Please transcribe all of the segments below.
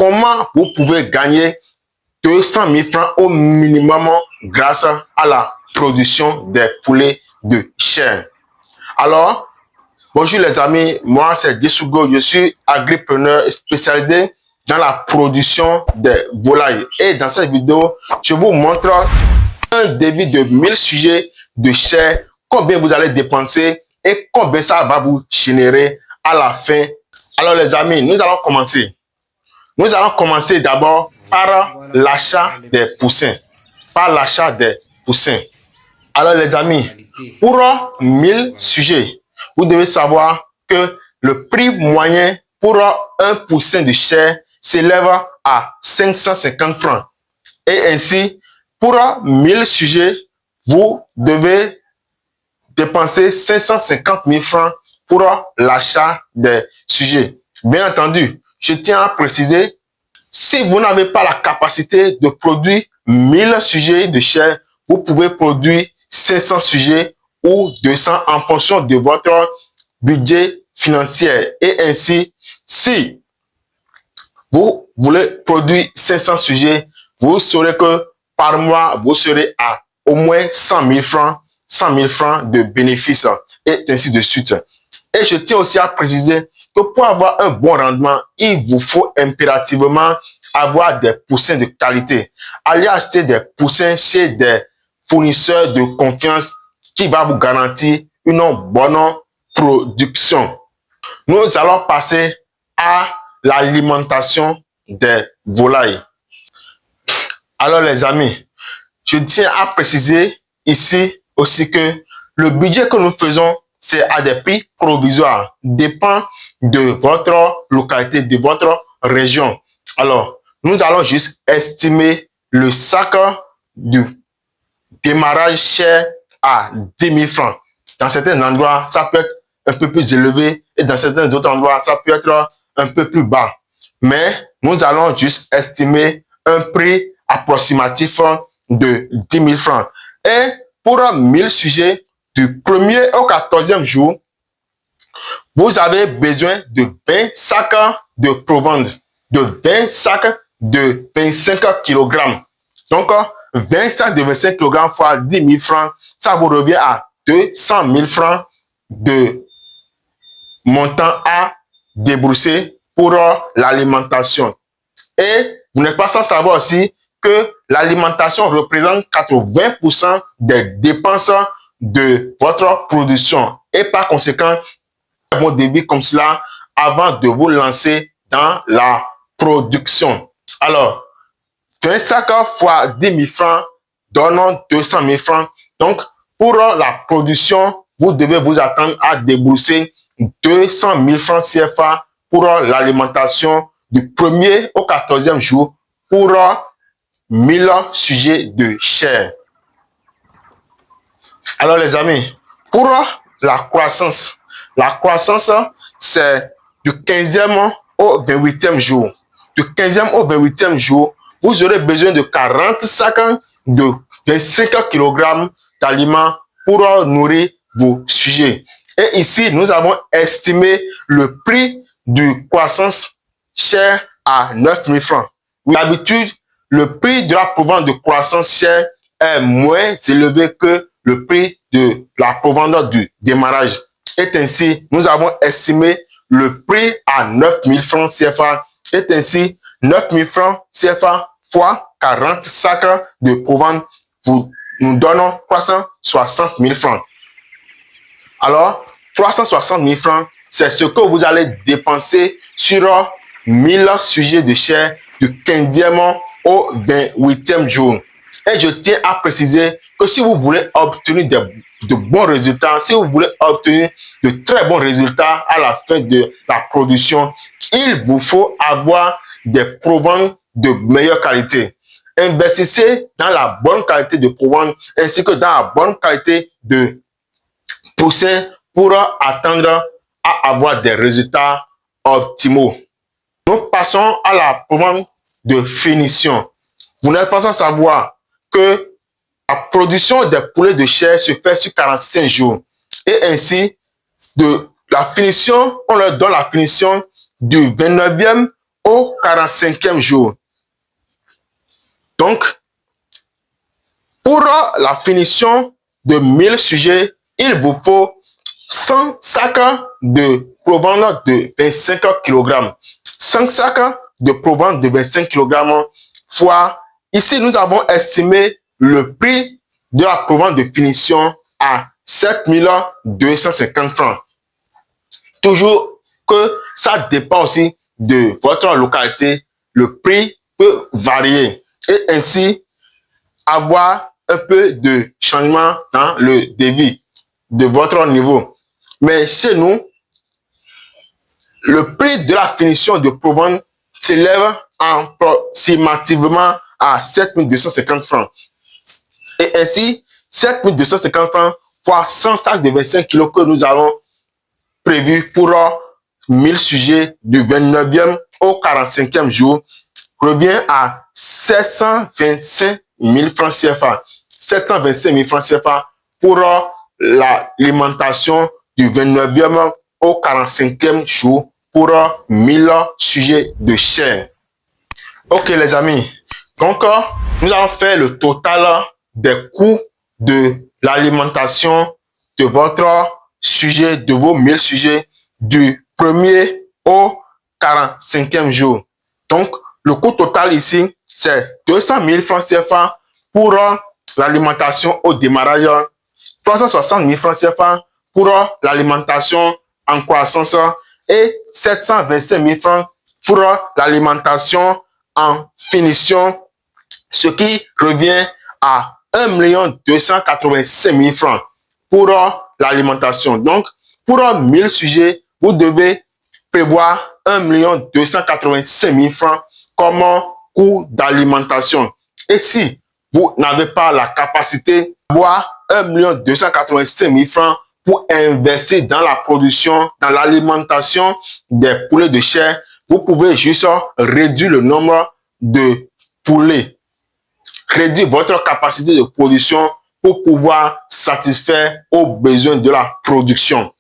comment vous pouvez gagner 200 000 francs au minimum grâce à la production des poulets de chair. Alors, bonjour les amis, moi c'est Dessougo, je suis agripreneur spécialisé dans la production des volailles. Et dans cette vidéo, je vous montre un devis de 1000 sujets de chair, combien vous allez dépenser et combien ça va vous générer à la fin. Alors les amis, nous allons commencer. Nous allons commencer d'abord par l'achat des poussins. Alors les amis, pour 1000 sujets, vous devez savoir que le prix moyen pour un poussin de chair s'élève à 550 francs. Et ainsi, pour 1000 sujets, vous devez dépenser 550 000 francs pour l'achat des sujets. Bien entendu, je tiens à préciser, si vous n'avez pas la capacité de produire 1000 sujets de chair, vous pouvez produire 500 sujets ou 200 en fonction de votre budget financier. Et ainsi, si vous voulez produire 500 sujets, vous saurez que par mois, vous serez à au moins 100 000 francs de bénéfices et ainsi de suite. Et je tiens aussi à préciser que pour avoir un bon rendement, il vous faut impérativement avoir des poussins de qualité. Allez acheter des poussins chez des fournisseurs de confiance qui va vous garantir une bonne production. Nous allons passer à l'alimentation des volailles. Alors les amis, je tiens à préciser ici aussi que le budget que nous faisons, c'est à des prix provisoires, dépend de votre localité, de votre région. Alors, nous allons juste estimer le sac du démarrage cher à 10 000 francs. Dans certains endroits, ça peut être un peu plus élevé et dans certains autres endroits, ça peut être un peu plus bas. Mais nous allons juste estimer un prix approximatif de 10 000 francs. Et pour 1000 sujets, du 1er au 14e jour, vous avez besoin de 20 sacs de provende, de 20 sacs de 25 kg. Donc, 20 sacs de 25 kg fois 10 000 francs, ça vous revient à 200 000 francs de montant à débourser pour l'alimentation. Et vous n'êtes pas sans savoir aussi que l'alimentation représente 80% des dépenses de votre production. Et par conséquent, un bon débit comme cela avant de vous lancer dans la production. Alors, 25 fois 10 000 francs donne 200 000 francs. Donc, pour la production, vous devez vous attendre à débourser 200 000 francs CFA pour l'alimentation du 1er au 14e jour pour 1000 sujets de chair. Alors les amis, pour la croissance, c'est du 15e au 28e jour. Du 15e au 28e jour, vous aurez besoin de 40 sacs de 25 kg d'aliments pour nourrir vos sujets. Et ici, nous avons estimé le prix du croissance chair à 9 000 francs. D'habitude, le prix de la provende de croissance chair est moins élevé que le prix de la provende du démarrage. Et ainsi, nous avons estimé le prix à 9 000 francs CFA. Et ainsi, 9 000 francs CFA fois 40 sacs de provende nous donnons 360 000 francs. Alors, 360 000 francs, c'est ce que vous allez dépenser sur 1000 sujets de chair du 15e au 28e jour. Et je tiens à préciser que si vous voulez obtenir de bons résultats, si vous voulez obtenir de très bons résultats à la fin de la production, il vous faut avoir des provendes de meilleure qualité. Investissez dans la bonne qualité de provende ainsi que dans la bonne qualité de poussin pour attendre à avoir des résultats optimaux. Nous passons à la provende de finition. Vous n'êtes pas sans savoir que la production des poulets de chair se fait sur 45 jours. Et ainsi, de la finition, on leur donne la finition du 29e au 45e jour. Donc, pour la finition de 1000 sujets, il vous faut 100 sacs de provende de 25 kg. 5 sacs de provende de 25 kg fois, ici nous avons estimé le prix de la provende de finition à 7250 francs. Toujours que ça dépend aussi de votre localité, le prix peut varier et ainsi avoir un peu de changement dans le devis de votre niveau. Mais chez nous, le prix de la finition de provende s'élève approximativement à 7250 francs. Et ainsi, 7250 francs fois 100 sacs de 25 kg que nous avons prévu pour 1000 sujets du 29e au 45e jour revient à 725 000 francs CFA. 725 000 francs CFA pour l'alimentation du 29e au 45e jour pour 1000 sujets de chair. Ok les amis, donc nous allons faire le total des coûts de l'alimentation de votre sujet, de vos 1000 sujets du 1er au 45e jour. Donc, le coût total ici, c'est 200 000 francs CFA pour l'alimentation au démarrage, 360 000 francs CFA pour l'alimentation en croissance et 725 000 francs pour l'alimentation en finition, ce qui revient à 1 285 000 francs pour l'alimentation. Donc, pour 1000 sujets, vous devez prévoir 1 285 000 francs comme coût d'alimentation. Et si vous n'avez pas la capacité d'avoir 1 285 000 francs pour investir dans la production, dans l'alimentation des poulets de chair, vous pouvez juste réduire le nombre de poulets, réduire votre capacité de production pour pouvoir satisfaire aux besoins de la production.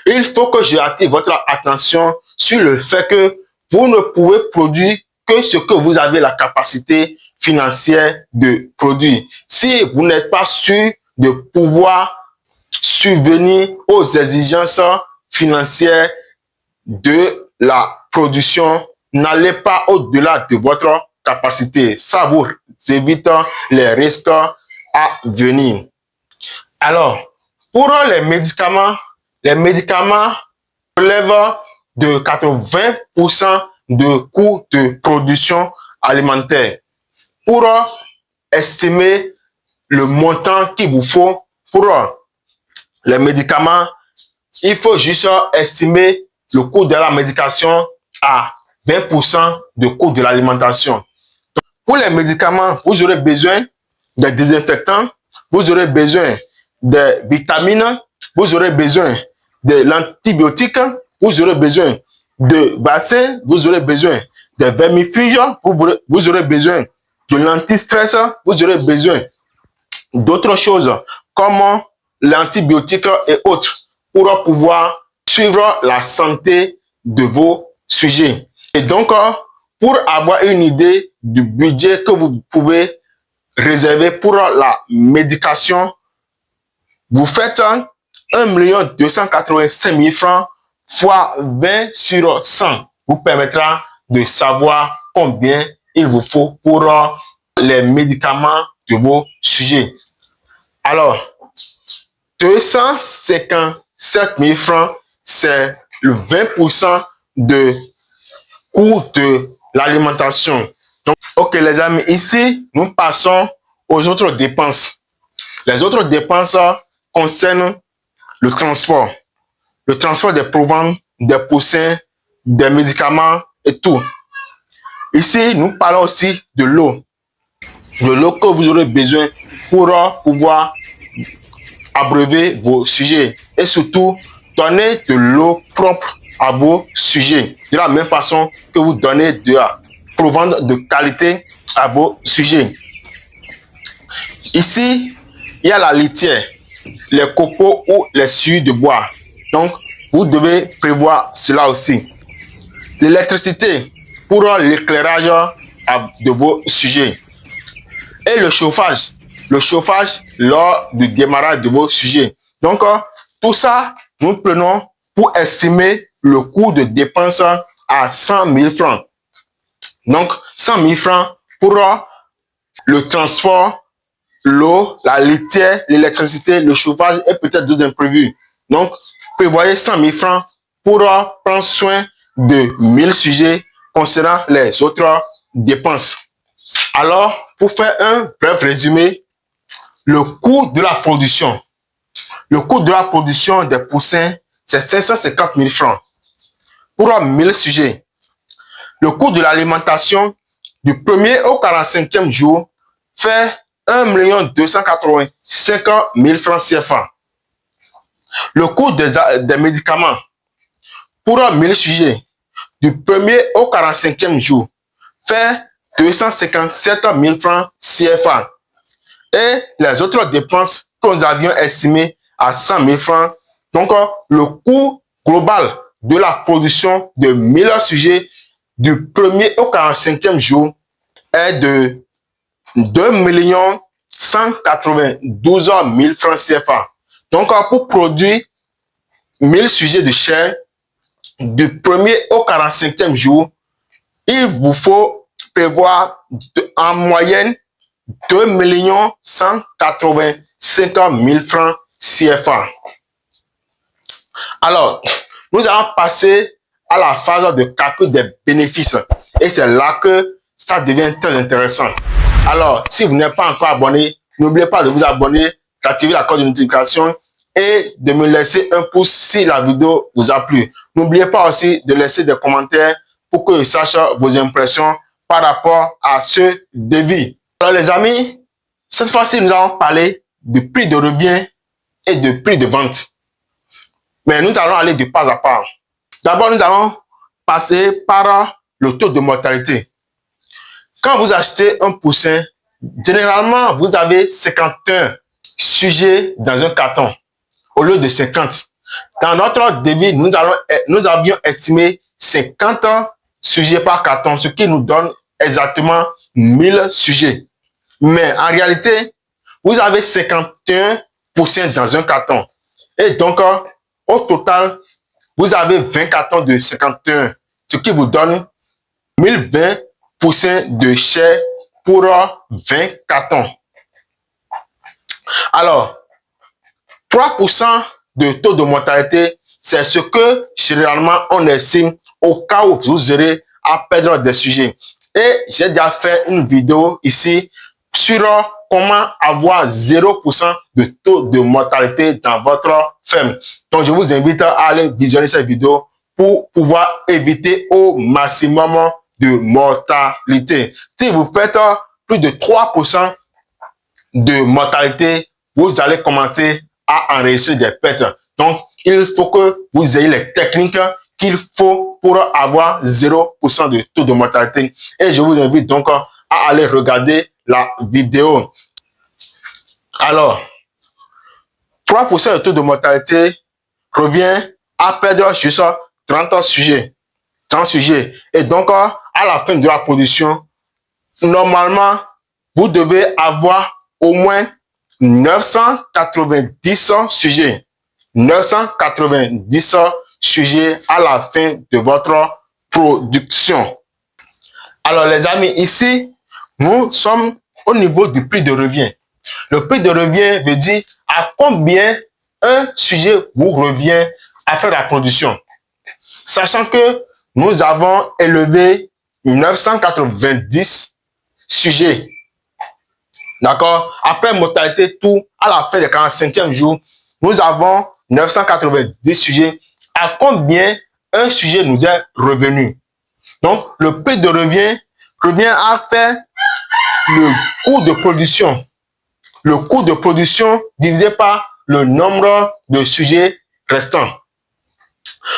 Il faut que j'attire votre attention sur le fait que vous ne pouvez produire que ce que vous avez la capacité financière de produire. Si vous n'êtes pas sûr de pouvoir subvenir aux exigences financières de la production, n'allez pas au-delà de votre capacité. Ça vous évite les risques à venir. Alors, pour les médicaments relèvent de 80% de coûts de production alimentaire. Pour estimer le montant qu'il vous faut pour les médicaments, il faut juste estimer le coût de la médication à 20% de coût de l'alimentation. Pour les médicaments, vous aurez besoin des désinfectants, vous aurez besoin des vitamines, vous aurez besoin de l'antibiotique, vous aurez besoin de vaccins, vous aurez besoin de vermifuges, vous aurez besoin de l'antistress, vous aurez besoin d'autres choses comme l'antibiotique et autres pour pouvoir suivre la santé de vos sujets. Et donc, pour avoir une idée du budget que vous pouvez réserver pour la médication, vous faites 1 285 000 francs fois 20 sur 100 vous permettra de savoir combien il vous faut pour les médicaments de vos sujets. Alors, 257 000 francs, c'est le 20% de coût de l'alimentation. Donc, ok les amis, ici, nous passons aux autres dépenses. Les autres dépenses concernent le transport des provendes, des poussins, des médicaments et tout. Ici, nous parlons aussi de l'eau que vous aurez besoin pour pouvoir abreuver vos sujets et surtout donner de l'eau propre à vos sujets de la même façon que vous donnez de la provende de qualité à vos sujets. Ici, il y a la litière, les copeaux ou les scies de bois. Donc, vous devez prévoir cela aussi. L'électricité, pour l'éclairage de vos sujets. Et le chauffage lors du démarrage de vos sujets. Donc, tout ça, nous prenons pour estimer le coût de dépense à 100 000 francs. Donc, 100 000 francs pour le transport, l'eau, la litière, l'électricité, le chauffage et peut-être d'autres imprévus. Donc, prévoyez 100 000 francs pour prendre soin de 1000 sujets concernant les autres dépenses. Alors, pour faire un bref résumé, le coût de la production. Le coût de la production des poussins, c'est 550 000 francs pour 1000 sujets. Le coût de l'alimentation du 1er au 45e jour fait 1 285 000 francs CFA. Le coût des médicaments pour 1000 sujets du 1er au 45e jour fait 257 000 francs CFA. Et les autres dépenses que nous avions estimées à 100 000 francs. Donc, le coût global de la production de 1000 sujets du 1er au 45e jour est de 2 192 000 francs CFA. Donc, pour produire 1000 sujets de chair du 1er au 45e jour, il vous faut prévoir en moyenne 2 185 000 francs CFA. Alors, nous allons passer à la phase de calcul des bénéfices. Et c'est là que ça devient très intéressant. Alors, si vous n'êtes pas encore abonné, n'oubliez pas de vous abonner, d'activer la cloche de notification et de me laisser un pouce si la vidéo vous a plu. N'oubliez pas aussi de laisser des commentaires pour que je sache vos impressions par rapport à ce devis. Alors les amis, cette fois-ci, nous allons parler du prix de revient et de prix de vente. Mais nous allons aller de pas à pas. D'abord, nous allons passer par le taux de mortalité. Quand vous achetez un poussin, généralement, vous avez 51 sujets dans un carton au lieu de 50. Dans notre devis, nous avions estimé 50 sujets par carton, ce qui nous donne exactement 1000 sujets. Mais en réalité, vous avez 51% dans un carton. Et donc, au total, vous avez 20 cartons de 51, ce qui vous donne 1020% de chair pour 20 cartons. Alors, 3% de taux de mortalité, c'est ce que généralement on estime au cas où vous aurez à perdre des sujets. Et j'ai déjà fait une vidéo ici sur comment avoir 0% de taux de mortalité dans votre ferme. Donc, je vous invite à aller visionner cette vidéo pour pouvoir éviter au maximum de mortalité. Si vous faites plus de 3% de mortalité, vous allez commencer à enregistrer des pertes. Donc, il faut que vous ayez les techniques qu'il faut pour avoir 0% de taux de mortalité. Et je vous invite donc à aller regarder la vidéo. Alors, 3% de taux de mortalité revient à perdre juste 30 sujets. 30 sujets. Et donc, à la fin de la production, normalement, vous devez avoir au moins 990 sujets. 990 sujets à la fin de votre production. Alors, les amis, ici, nous sommes au niveau du prix de revient. Le prix de revient veut dire à combien un sujet vous revient après la production. Sachant que nous avons élevé 990 sujets. D'accord? Après mortalité, tout, à la fin du 45e jour, nous avons 990 sujets. À combien un sujet nous est revenu? Donc, le prix de revient à faire le coût de production. Le coût de production divisé par le nombre de sujets restants.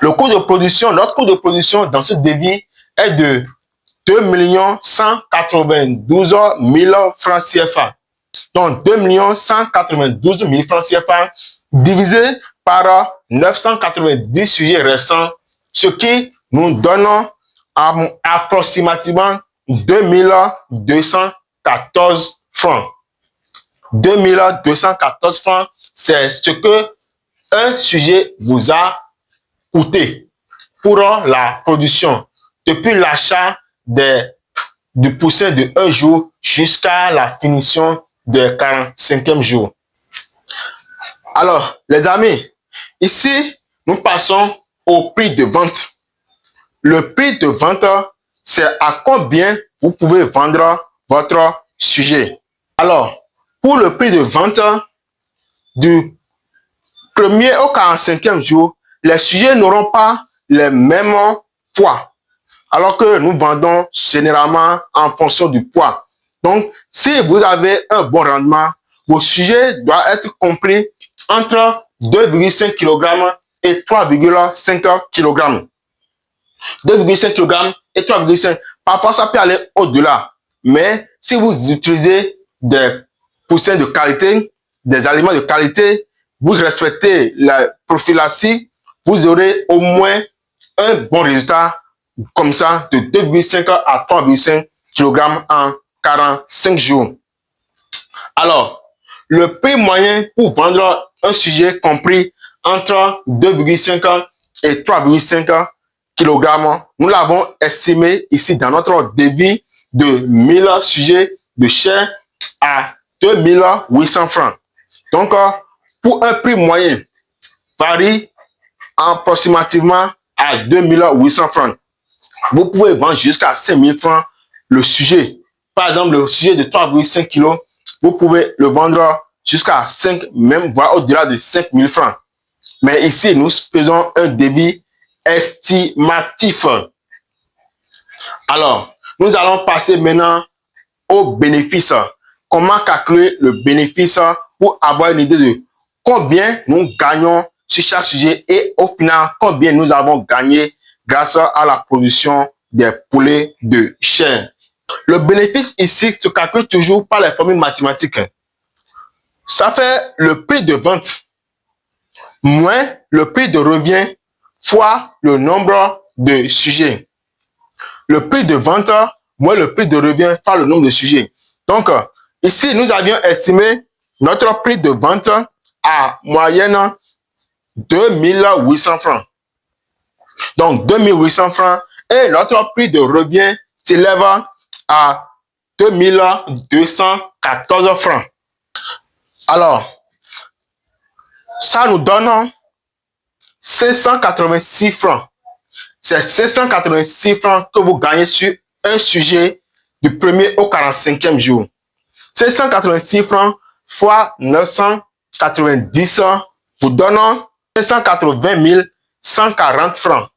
Le coût de production, notre coût de production dans ce devis est de 2 192 000 francs CFA. Donc, 2 192 000 francs CFA divisé par 990 sujets restants, ce qui nous donne approximativement 2214 francs. 2214 francs, c'est ce que un sujet vous a coûté pour la production, depuis l'achat du poussin de un jour jusqu'à la finition du 45e jour. Alors, les amis, ici, nous passons au prix de vente. Le prix de vente, c'est à combien vous pouvez vendre votre sujet. Alors, pour le prix de vente du 1er au 45e jour, les sujets n'auront pas les mêmes poids, alors que nous vendons généralement en fonction du poids. Donc, si vous avez un bon rendement, vos sujets doivent être compris entre 2,5 kg et 3,5 kg. 2,5 kg et 3,5 kg. Parfois, ça peut aller au-delà. Mais si vous utilisez des poussins de qualité, des aliments de qualité, vous respectez la prophylaxie, vous aurez au moins un bon résultat comme ça de 2,5 à 3,5 kg en 45 jours. Alors, le prix moyen pour vendre un sujet compris entre 2,5 et 3,5 kg, nous l'avons estimé ici dans notre devis de 1000 sujets de chair à 2800 francs. Donc, pour un prix moyen, varie approximativement à 2800 francs. Vous pouvez vendre jusqu'à 5000 francs le sujet. Par exemple, le sujet de 3,5 kg, vous pouvez le vendre jusqu'à 5, même voire au-delà de 5000 francs. Mais ici, nous faisons un débit estimatif. Alors, nous allons passer maintenant au bénéfice. Comment calculer le bénéfice pour avoir une idée de combien nous gagnons sur chaque sujet et au final, combien nous avons gagné grâce à la production des poulets de chair. Le bénéfice ici se calcule toujours par les formules mathématiques. Ça fait le prix de vente moins le prix de revient fois le nombre de sujets. Le prix de vente moins le prix de revient fois le nombre de sujets. Donc, ici, nous avions estimé notre prix de vente à moyenne 2800 francs. Donc, 2800 francs et notre prix de revient s'élève à 2214 francs. Alors, ça nous donne 586 francs. C'est 586 francs que vous gagnez sur un sujet du 1er au 45e jour. 586 francs fois 990 vous donne 580 140 francs.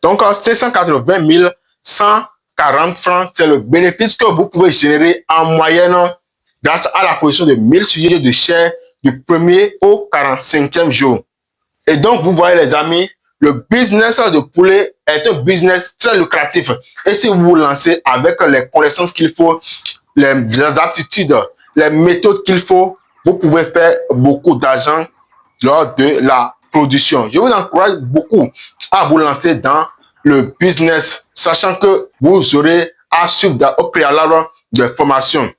Donc, 580 140 francs, c'est le bénéfice que vous pouvez générer en moyenne grâce à la production de 1000 sujets de chair du 1er au 45e jour. Et donc, vous voyez les amis, le business de poulet est un business très lucratif. Et si vous vous lancez avec les connaissances qu'il faut, les aptitudes, les méthodes qu'il faut, vous pouvez faire beaucoup d'argent lors de la production. Je vous encourage beaucoup à vous lancer dans le business, sachant que vous aurez à suivre au préalable des formations,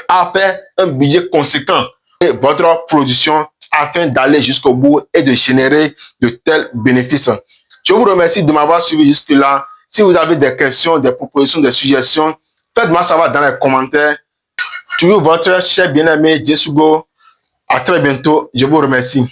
à faire un budget conséquent et votre production afin d'aller jusqu'au bout et de générer de tels bénéfices. Je vous remercie de m'avoir suivi jusque-là. Si vous avez des questions, des propositions, des suggestions, faites-moi savoir dans les commentaires. Toujours votre cher bien-aimé Jesugo. À très bientôt. Je vous remercie.